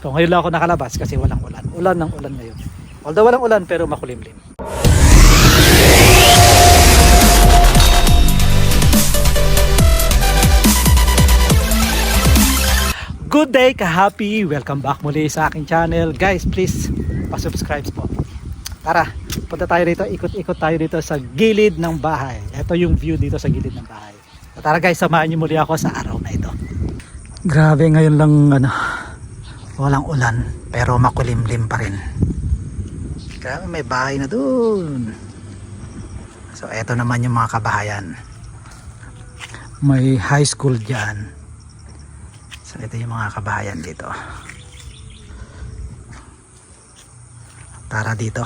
So ngayon lang ako nakalabas kasi walang ulan. Ulan ng ulan ngayon. Although walang ulan pero makulimlim. Good day ka-happy! Welcome back muli sa aking channel. Guys, please pa-subscribe po. Tara, punta tayo dito. Ikot-ikot tayo dito sa gilid ng bahay. Ito yung view dito sa gilid ng bahay. So, tara guys, samahan niyo muli ako sa araw na ito. Grabe, ngayon lang walang ulan pero makulimlim pa rin. Grabe, may bahay na dun. So eto naman yung mga kabahayan. May high school dyan. So ito yung mga kabahayan dito. Tara dito.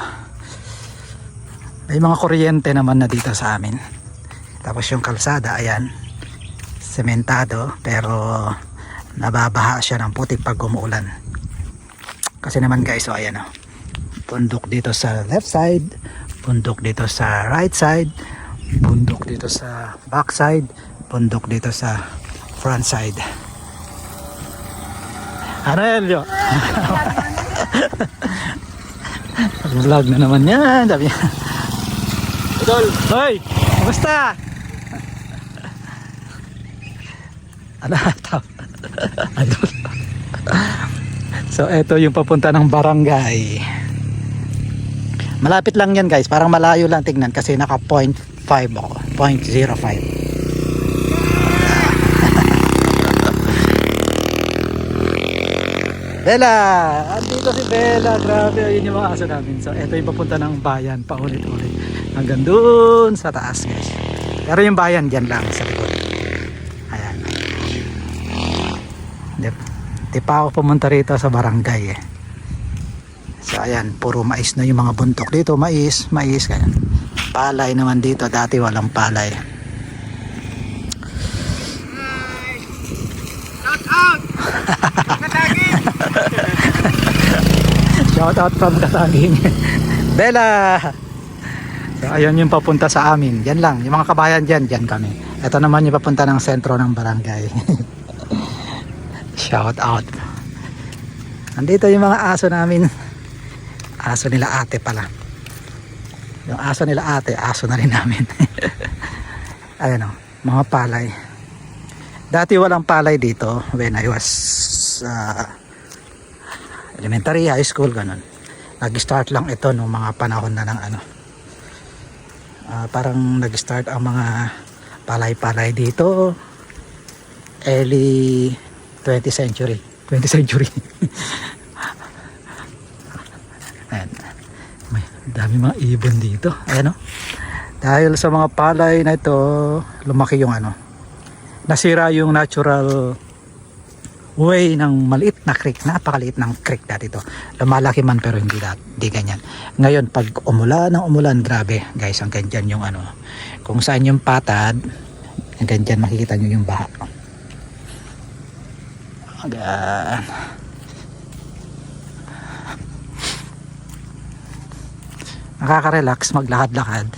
May mga kuryente naman na dito sa amin. Tapos yung kalsada, ayan, sementado pero nababaha siya ng putik pag umuulan. Kasi naman guys, so ayan o, bundok dito sa left side, bundok dito sa right side, bundok dito sa back side, bundok dito sa front side. Ano Elio? Vlog na naman yan, sabi niya. Idol, hoy, kumusta? Ano ito? Idol. So eto yung papunta ng barangay. Malapit lang yan guys, parang malayo lang tignan kasi naka 0.5 ako, 0.05. Bella! Andito si Bella, grabe, yun yung mga aso namin. So eto yung papunta ng bayan, paulit-ulit hanggang dun sa taas guys. Pero yung bayan dyan lang sa likod. Ayan. Di pa ako pumunta rito sa barangay eh. So ayan, puro mais na yung mga buntok dito, mais, ganyan. Palay naman dito, dati walang palay. Shout out! Kataging! Shout out from Kataging. Bella! So ayan yung papunta sa amin, yan lang, yung mga kabayan dyan kami. Ito naman yung papunta ng sentro ng barangay. Shout out. Andito yung mga aso namin. Aso nila ate pala. Yung aso nila ate, aso na rin namin. Ayan o, mga palay. Dati walang palay dito when I was elementary, high school, ganun. Nag-start lang ito nung mga panahon na ng parang nag-start ang mga palay-palay dito early 20th century. Ayan. May dami mga ibon dito. Ayan o. Dahil sa mga palay na ito, lumaki yung nasira yung natural way ng maliit na creek. Napakaliit ng creek dati ito. Lumalaki man pero hindi ganyan. Ngayon pag umulan, grabe guys, hanggang dyan yung kung saan yung patad, hanggang dyan makikita nyo yung baha. Hanggang nakaka-relax maglakad-lakad.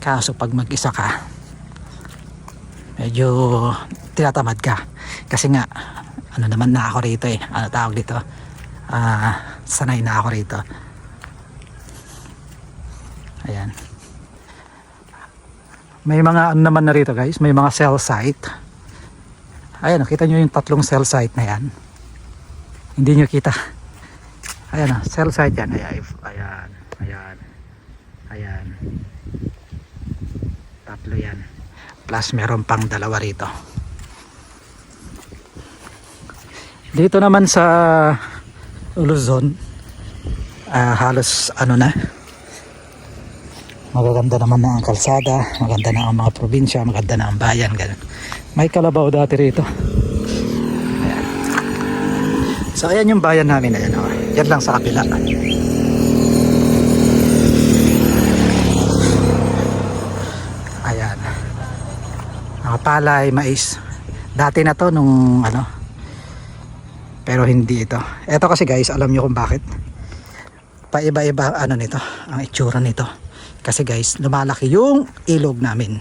Kaso pag mag-isa ka, medyo tinatamad ka. Kasi nga, naman na ako rito eh. Tawag dito? Sanay na ako rito. Ayan. May mga naman na rito guys. May mga cell site. Ayan, nakita nyo yung tatlong cell site na yan. Hindi nyo kita. Ayan cell site yan. Ayan. Tatlo yan. Plus meron pang dalawa rito. Dito naman sa Luzon, halos na. Magaganda naman na ang kalsada, maganda na ang mga probinsya, maganda na ang bayan, ganun. May kalabaw dati rito. Ayan. So ayan yung bayan namin, ayan o. Yan lang sa kapila. Ayan. Mga palay, mais. Dati na to nung pero hindi ito. Ito kasi guys, alam nyo kung bakit. Paiba-iba nito, ang itsura nito. Kasi guys, lumalaki yung ilog namin.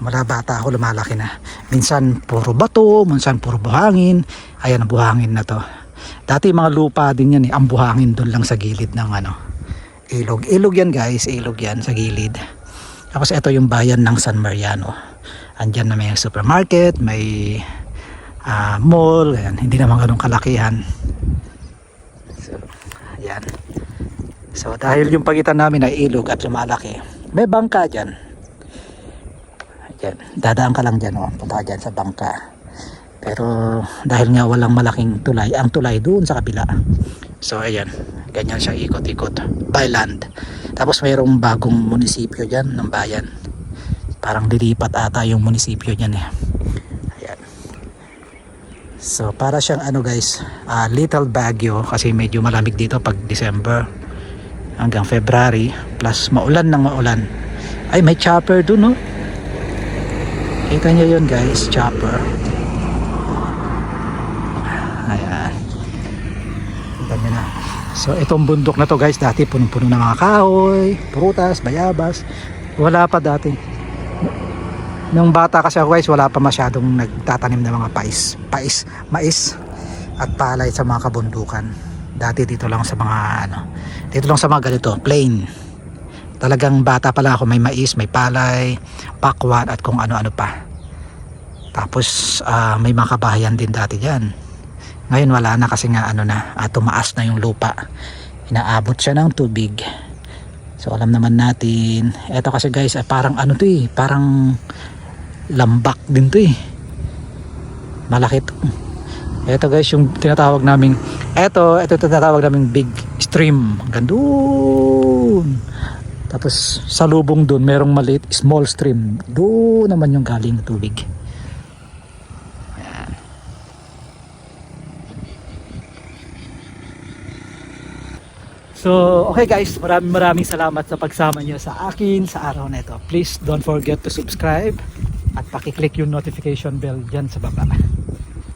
Mula bata ako lumalaki na. Minsan puro bato, minsan puro buhangin. Ayan ang buhangin na to. Dati mga lupa din yan eh. Ang buhangin doon lang sa gilid ng ilog. Ilog yan guys, ilog yan sa gilid. Tapos ito yung bayan ng San Mariano. Andyan na may supermarket, may mall. Ayan. Hindi naman ganun kalakihan. So, ayan. So dahil yung pagitan namin ay ilog at lumalaki, may bangka dyan. Ayan. Dadaan ka lang dyan, oh. Punta ka dyan sa bangka. Pero dahil nga walang malaking tulay, ang tulay doon sa kabila. So ayan, ganyan siya ikot-ikot by land. Tapos mayroong bagong munisipyo dyan ng bayan. Parang lilipat ata yung munisipyo dyan eh. Ayan. So para siyang guys, little Baguio kasi medyo malamig dito pag December hanggang February, plus maulan ng maulan. Ay, may chopper dun, no? Kita nyo yun guys, chopper. Ayan. Dami na. So itong bundok na to guys, dati punong-puno ng mga kahoy, prutas, bayabas. Wala pa dati. Nung bata kasi ako guys, wala pa masyadong nagtatanim ng mga mais at palay sa mga kabundukan. Dati dito lang sa mga dito lang sa mga ganito, plain. Talagang bata pala ako, may mais, may palay, pakwan at kung ano-ano pa. Tapos may mga kabahayan din dati diyan. Ngayon wala na kasi nga tumaas na yung lupa. Inaabot siya ng tubig. So alam naman natin, eto kasi guys, parang to eh, parang lambak din to eh. Malaki to. Eto guys yung tinatawag naming, eto tinatawag naming big stream. Gandun. Tapos sa lubong dun merong maliit small stream. Doon naman yung galing na tubig. So, okay guys, maraming salamat sa pagsama nyo sa akin sa araw na ito. Please don't forget to subscribe at pakiclick yung notification bell dyan sa baba.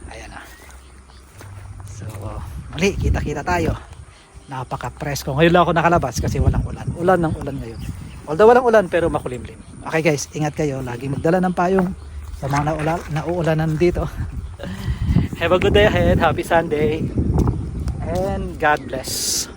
Ayan na. So, muli, kita-kita tayo. Napaka-presko. Ngayon lang ako nakalabas kasi walang ulan. Ulan ng ulan ngayon. Although walang ulan pero makulimlim. Okay guys, ingat kayo. Lagi magdala ng payong sa mga nauulanan dito. Have a good day ahead. Happy Sunday. And God bless.